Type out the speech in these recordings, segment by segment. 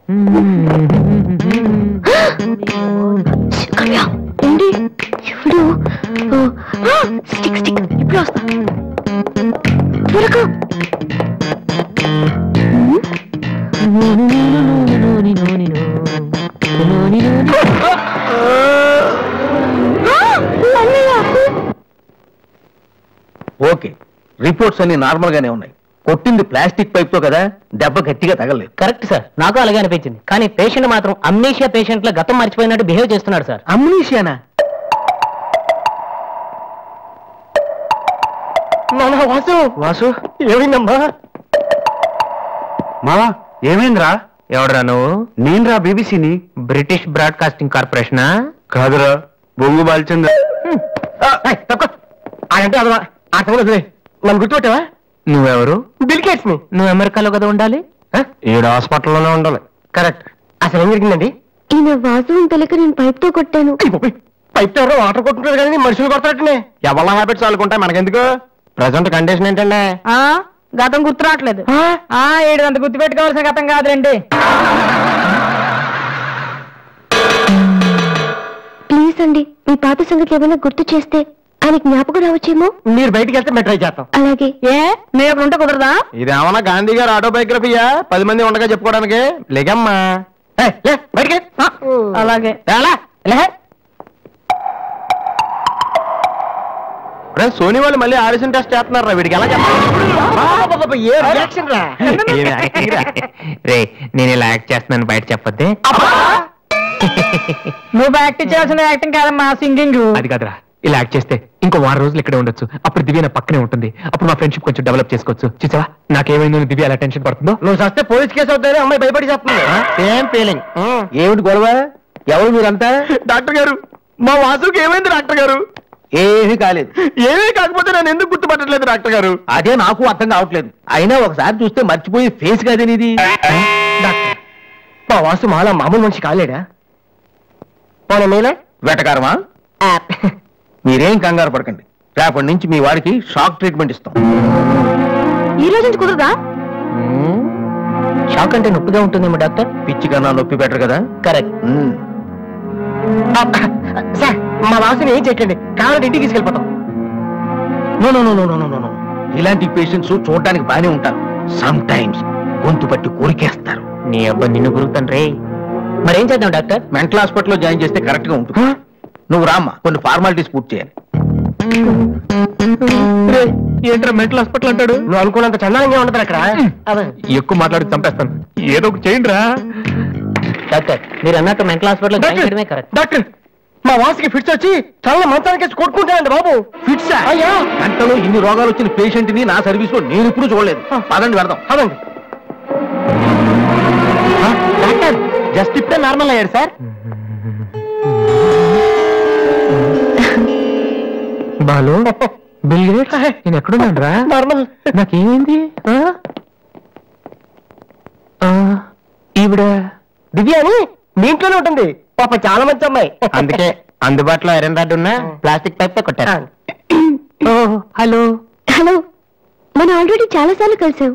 ఇప్పుడు వస్తా త్వరగా. ఓకే, రిపోర్ట్స్ అన్ని నార్మల్ గానే ఉన్నాయి. కొట్టింది ప్లాస్టిక్ పైప్ తో కదా, దెబ్బ గట్టిగా తగలలేదు. కరెక్ట్ సార్, నాకు అలాగే అనిపించింది. కానీ పేషెంట్ మాత్రం అమ్నీషియా పేషెంట్ లో గతం మర్చిపోయినట్టు బిహేవ్ చేస్తున్నాడు సార్. అమ్నీషియానా? వాసు వాసు ఏమైందమ్మా? మావా ఏమైందిరా? ఎవడరా నువ్వు? నేనురా, బీబీసీని. British broadcasting కార్పొరేషనా? కాదురా, బొంగు బాల్చంద్ర. అంటే అదవా నన్ను గుర్తుపెట్టావా? నువ్వెవరు? బిల్ గేట్స్ ని. నువ్వు అమెరికాలో కదా ఉండాలి? ఈడ హాస్పిటల్లోనే ఉండాలి. కరెక్ట్. అసలు ఏం జరిగిందండి? ఈయన వాసు తెలియక నేను పైప్ తో కొట్టాను. పైప్ ఎవరో వాటర్ కొట్టుంటారు కానీ మనుషులు కొడతారటనే. ఎవరి హ్యాబిట్స్ వాళ్ళకుంటాయి, మనకెందుకు? ప్రెసెంట్ కండిషన్ ఏంటండి? గతం గుర్తు రావట్లేదు. ఏడంత గుర్తు పెట్టుకోవాల్సిన గతం కాదులేండి. ప్లీజ్ అండి, మీ పాత సంగతి ఏమైనా గుర్తు చేస్తే ఆయన జ్ఞాపకం రావచ్చేమో. మీరు బయటికి వెళ్తే మేము ట్రై చేస్తాం. అలాగే. ఏ నేను అక్కడ ఉంటే కుదరదా? ఇదేమన్నా గాంధీ గారు ఆటోబయోగ్రఫీయా 10 మంది ఉండగా చెప్పుకోవడానికి? లేకమ్మా బయటికి. అలాగే. సోనీ వాళ్ళు మళ్ళీ ఆడిషన్ టెస్ట్ చేస్తున్నారా? వీడికి ఎలా రే, నేను ఇలా యాక్ట్ చేస్తున్నాను బయట చెప్పొద్దే. నువ్వు యాక్టింగ్ చేయాల్సిన యాక్టింగ్ కాదమ్మా, సింగింగ్. అది కాదురా, ఇలా యాక్ట్ చేస్తే ఇంకో 1 రోజులు ఇక్కడే ఉండొచ్చు. అప్పుడు దివ్య నా పక్కనే ఉంటుంది. అప్పుడు మా ఫ్రెండ్షిప్ కొంచెం డెవలప్ చేసుకోవచ్చు. చూసావా నాకేమైందో దివ్య అలా టెన్షన్ పడుతుందో. నువ్వు సస్తే పోలీస్ కేసు అవుతానే అమ్మాయి భయపడి చెప్తుంది. ఏం ఫీలింగ్? ఏమిటి గొడవ? ఎవరు మీరంతా? డాక్టర్ గారు, మా వాసుకి ఏమైంది డాక్టర్ గారు? ఏమీ కాలేదు. ఏమీ కాకపోతే నన్ను ఎందుకు గుర్తుపట్టలేదు డాక్టర్ గారు? అదే నాకు అర్థం కావట్లేదు. అయినా ఒకసారి చూస్తే మర్చిపోయి ఫేస్ కాదేనిది. డాక్టర్, మా వాసు మాలా మామూలు మనిషి కాలేడా? పోనీ మీలే వెటకారమా? మీరేం కంగారు పడకండి. రేపటి నుంచి మీ వాడికి షాక్ ట్రీట్మెంట్ ఇస్తాం. ఈ రోజు నుంచి కుదరదా? షాక్ అంటే నొప్పిగా ఉంటుందేమో డాక్టర్. పిచ్చి కన్నా నొప్పి బెటర్ కదా. కరెక్ట్. సార్, మా వాసుని ఏం చేయకండి, కావాలంటే ఇంటికి తీసుకెళ్ళిపోతాం. No no no no no no no. ఇలాంటి పేషెంట్స్ చూడడానికి బాగానే ఉంటారు. సమ్ టైమ్స్ గొంతు పట్టి కొరికేస్తారు. నీ అబ్బాయి నిన్ను గురుతాను రే. మరేం చేద్దాం డాక్టర్? మెంటల్ హాస్పిటల్లో జాయిన్ చేస్తే కరెక్ట్ గా ఉంటుంది. నువ్వు రామ్మా, కొన్ని ఫార్మాలిటీస్ పూర్తి చేయాలి. ఏంట్రా మెంటల్ హాస్పిటల్ అంటాడు? నువ్వు అనుకున్నంత చందానంగా ఉండదు అక్కడ. ఎక్కువ మాట్లాడి చంపేస్తాను. ఏదో ఒక చేయండి రా. డాక్టర్, మీరు అన్నట్టు మెంటల్ హాస్పిటల్ జాయిన్ చేయడమే కరెక్ట్. డాక్టర్, మా వాసుకి ఫిట్స్ వచ్చి చాలా మంచానికి కొట్టుకుంటానండి బాబు. ఫిట్స్? అయ్యా, గంటలో ఇన్ని రోగాలు వచ్చిన పేషెంట్ ని నా సర్వీస్ లో నేను ఇప్పుడు చూడలేదు. పదండి వెళ్దాం. అదండి. డాక్టర్, జస్ట్ ఇప్పుడే నార్మల్ అయ్యాడు సార్. బాలు, బిల్ గేట్స్, నేను ఎక్కడున్నాను రా? నార్మల్. నాకేమైంది? ఈవిడ దివ్య అని మీ ఇంట్లోనే ఉంటుంది. పాప చాలా మంచి అమ్మాయి. అందుకే అందుబాటులో ఐరన్ రాడ్ ఉన్న ప్లాస్టిక్ పైప్ తో కొట్టారు. హలో హలో, మనం ఆల్రెడీ చాలా సార్లు కలిసాం.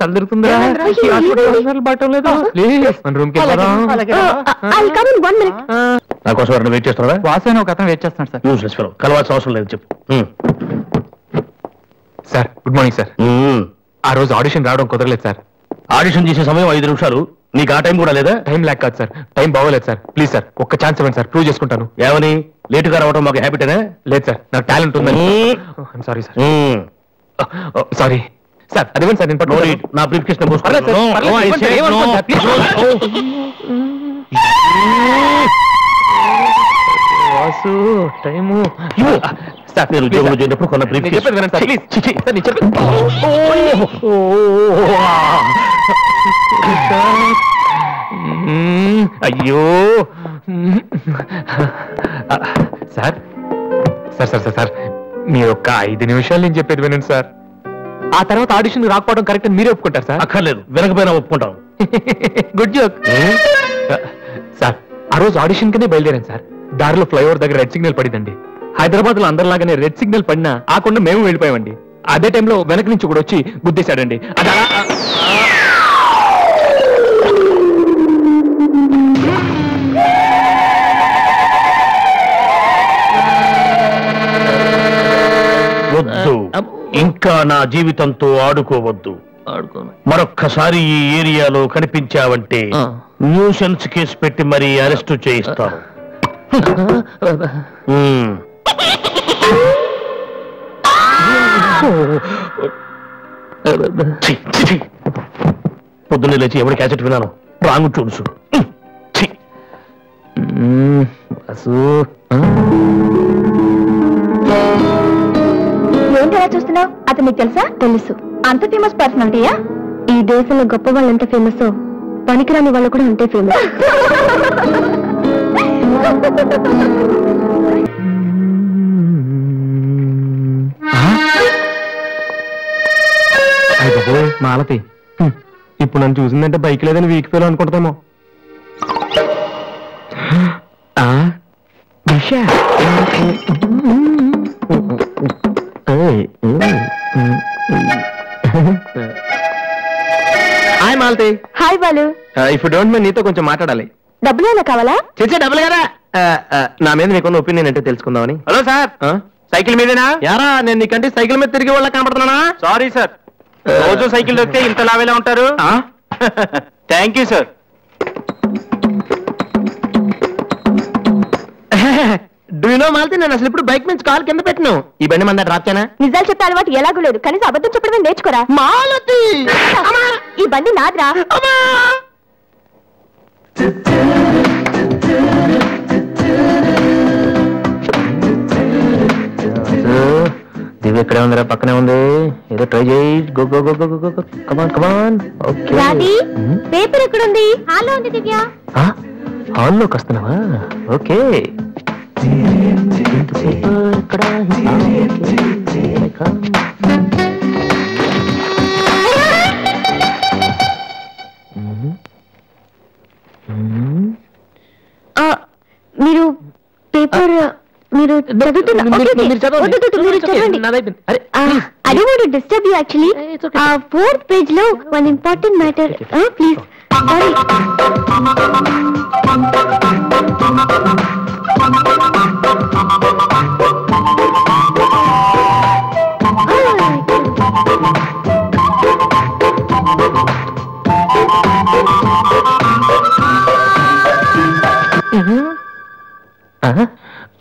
తలదిరుతుందా? నా కోసం ఎవరైనా వెయిట్ చేస్తున్నారా? వాసన ఒక అతను వెయిట్ చేస్తున్నాడు సార్. యూస్లెస్ ఫెలో, కలవాల్సిన అవసరం లేదు. చెప్పు. Sir, good morning sir. ఆ రోజు ఆడిషన్ రావడం కుదరలేదు సార్. ఆడిషన్ చేసే సమయం 5 నిమిషాలు. నీకు ఆ టైం కూడా లేదా? టైం లేక కాదు సార్, టైం బాగోలేదు సార్. ప్లీజ్ సార్, ఒక్క ఛాన్స్ ఇవ్వండి సార్, ప్రూవ్ చేసుకుంటాను. ఏమని? లేటుగా రావడం మాకు హ్యాబిటేనా? లేదు సార్, నాకు టాలెంట్ ఉందని. Sorry sir. సారీ సార్, అదివ్వండి సార్. నేను నా బ్రీఫ్ కేస్ వాసు టైము సార్, నేను ఉద్యోగంలో చేరినప్పుడు కొన్న బ్రీఫ్ కేస్. అయ్యో సార్ సార్ సార్ సార్ మీరు ఒక్క 5 నిమిషాలు నేను చెప్పేది వినండి సార్. ఆ తర్వాత ఆడిషన్ రాకపోవడం కరెక్ట్ అని మీరే ఒప్పుకుంటారు సార్? అక్కర్లేదు, వినకపోయినా ఒప్పుకుంటాం. Good joke sir. ఆ రోజు ఆడిషన్ కింద బయలుదేరాను సార్. దారిలో ఫ్లైఓవర్ దగ్గర రెడ్ సిగ్నల్ పడిందండి. హైదరాబాద్ లో అందరిలాగానే రెడ్ సిగ్నల్ పడినా ఆకుండా మేము వెళ్ళిపోయామండి. అదే టైంలో వెనక నుంచి కూడా వచ్చి గుద్దేశాడండి. అది వద్దు, ఇంకా నా జీవితంతో ఆడుకోవద్దు. మరొక్కసారి ఈ ఏరియాలో కనిపించావంటే న్యూసెన్స్ కేసు పెట్టి మరీ అరెస్టు చేయిస్తారు. పొద్దున్నే లేచి ఎవరి క్యాసెట్ విన్నాను, రాంగ్ చూసు. ఏంటలా చూస్తున్నావు? అతను నీకు తెలుసా? తెలుసు. అంత ఫేమస్ పర్సనాలిటీయా? ఈ దేశంలో గొప్ప వాళ్ళు ఎంత ఫేమస్, పనికిరాని వాళ్ళు కూడా అంతే ఫేమస్. మాలతి ఇప్పుడు నన్ను చూసిందంటే బైక్ లేదని వీక్ ఫీల్ అనుకుంటామో. Hi Malathi. Hi Balu. If you don't mind నీతో కొంచెం మాట్లాడాలి. డబ్బులు ఏమైనా కావాలా? చేసే డబ్బులు కదా. నా మీద నీకున్న ఒపీనియన్ అంటే తెలుసుకుందామని. హలో సార్, సైకిల్ మీదేనా? యారా, నేను నీకంటే సైకిల్ మీద తిరిగి వాళ్ళ కనపడుతున్నానా? సారీ సార్, రోజు సైకిల్ దొరికితే ఇంత లావేలా ఉంటారు. Thank you sir. Do you know Malathi, నేను అసలు ఇప్పుడు బైక్ నుంచి కాల్ కింద పెట్టను. ఈ బండి మంద డ్రాప్ చేయనా? నిజాలు చెప్తే అలవాటు ఎలాగూ లేదు, కనీసం అబద్ధం చెప్పడమే నేర్చుకోరా. మాలతి, ఈ బండి నాదిరా. దివ్య ఇక్కడే ఉందిరా, పక్కనే ఉంది. ఏదో ట్రై చేయి. Go go go go go. Come on come on. Okay. రాది, పేపర్ ఎక్కడుంది? హాల్లో ఉంది దివ్య. హాల్లోకి వస్తున్నావా? ఓకే. మీరు పేపర్ మీరు చదవండి. I don't want to disturb you actually. 4th page లో one important matter. Please. Sorry.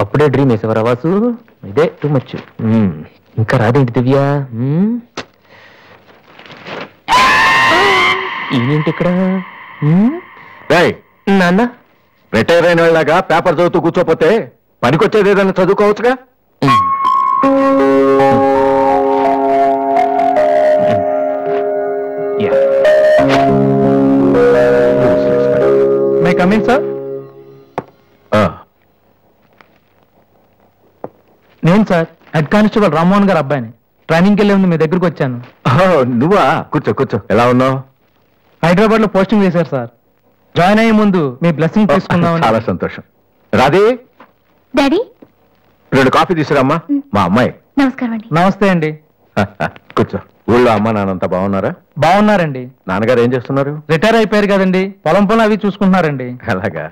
అప్పుడే డ్రీమ్ వేసేవారా వాసు? ఇదే టూ మచ్. ఇంకా రాదేంటి దివ్య? ఏంటి ఇక్కడ? నాన్న, రిటైర్ అయిన వాళ్ళగా పేపర్ చదువుతూ కూర్చోపోతే పనికొచ్చేది ఏదైనా చదువుకోవచ్చుగా. May come in sir? నేను సార్ హెడ్ కానిస్టేబుల్ రామ్మోహన్ గారు అబ్బాయిని. ట్రైనింగ్కి వెళ్ళే ముందు మీ దగ్గరకు వచ్చాను. నువ్వా? కూర్చో కూర్చో. ఎలా ఉన్నావు? హైదరాబాద్ లో పోస్టింగ్ వేశారు సార్. జాయిన్ అయ్యే ముందు మీ బ్లెస్సింగ్ తీసుకుందాం. చాలా సంతోషం. రాధే, డాడీ 2 కాఫీ తీసుకురామ్మా. మా అమ్మాయి. నమస్కారం అండి. నమస్తే అండి. కూర్చో. ఊళ్ళో అమ్మ నాన్నంతా బాగున్నారా? బాగున్నారండి. నాన్నగారు ఏం చేస్తున్నారు? రిటైర్ అయిపోయారు కదండి, పొలం పొలం అవి చూసుకుంటున్నారండి. అలాగా?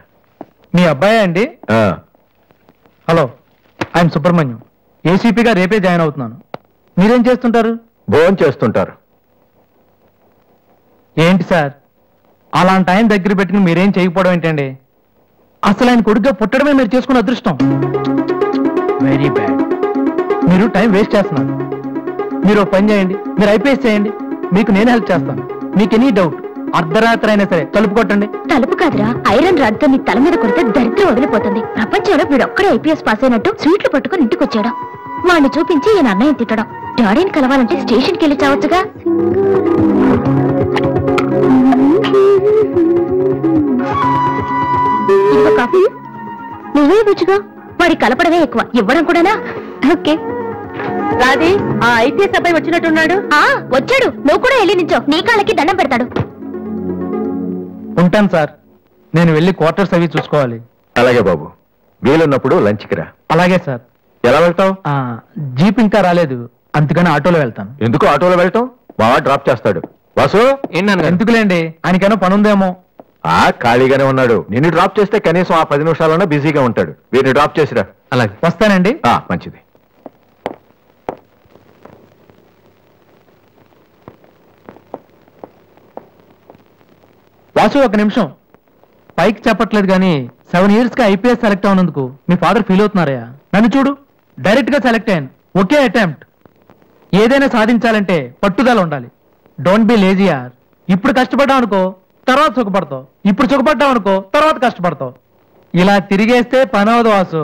మీ అబ్బాయి అండి? Hello, I'm Subrahmanyam. ఏసీపీగా రేపే జాయిన్ అవుతున్నాను. మీరేం చేస్తుంటారు? భోజనం చేస్తుంటారు. ఏంటి సార్, అలాంటి ఆయన దగ్గర పెట్టుకుని మీరేం చేయకపోవడం ఏంటండి? అసలు ఆయన కొడుగ్గా పుట్టడమే మీరు చేసుకున్న అదృష్టం. Very bad. మీరు టైం వేస్ట్ చేస్తున్నారు. మీరు పని చేయండి, మీరు ఐపీఎస్ చేయండి, మీకు నేను హెల్ప్ చేస్తాను. మీకు ఎనీ డౌట్ అర్ధరాత్రి అయినా సరే తలుపు కొట్టండి. తలుపు కాదురా, ఐరన్ రాడ్తో నీ తల మీద కొడితే దరిద్రం వదిలిపోతుంది. ప్రపంచంలో వీడు ఒక్కడే ఐపీఎస్ పాస్ అయినట్టు స్వీట్లు పట్టుకుని ఇంటికి వచ్చాడు. వాడిని చూపించి ఈయన అన్నయ్య తిట్టడం. డాడీని కలవాలంటే స్టేషన్కి వెళ్ళి చావచ్చుగా. ఇదిగో కాఫీ. నువ్వే రుచిగా. వాడి కలపడమే ఎక్కువ, ఇవ్వడం కూడానా? ఓకే. రాధే, ఆ ఐపీఎస్ అబ్బాయి వచ్చినట్టున్నాడు. వచ్చాడు. నువ్వు కూడా వెళ్ళి నించో, నీ కాళ్ళకి దండం పెడతాడు. ఉంటాను సార్, నేను వెళ్ళి క్వార్టర్స్ అవి చూసుకోవాలి. అలాగే బాబు, వీలున్నప్పుడు లంచ్కి రా. అలాగే సార్. ఎలా వెళ్తావు? జీప్ ఇంకా రాలేదు, అందుకని ఆటోలో వెళ్తాను. ఎందుకు ఆటోలో వెళ్ళటం? బావా డ్రాప్ చేస్తాడు. వాసు ఎందుకులేండి, ఆయనకేమో పని ఉందేమో. ఖాళీగానే ఉన్నాడు. నిన్ను డ్రాప్ చేస్తే కనీసం ఆ 10 నిమిషాలన్నా బిజీగా ఉంటాడు. వీరిని డ్రాప్ చేసిరా. అలాగే వస్తానండి. మంచిది. వాసు ఒక నిమిషం. పైకి చెప్పట్లేదు కానీ 7 years గా ఐపీఎస్ సెలెక్ట్ అవునందుకు మీ ఫాదర్ ఫీల్ అవుతున్నారయ్యా. నన్ను చూడు, డైరెక్ట్ గా సెలెక్ట్ అయ్యాను. ఒకే అటెంప్ట్. ఏదైనా సాధించాలంటే పట్టుదల ఉండాలి. డోంట్ బి లేజీ యార్. ఇప్పుడు కష్టపడ్డావు అనుకో, తర్వాత సుఖపడతావు. ఇప్పుడు సుఖపడ్డావు అనుకో, తర్వాత కష్టపడతావు. ఇలా తిరిగేస్తే పని అవదు వాసు.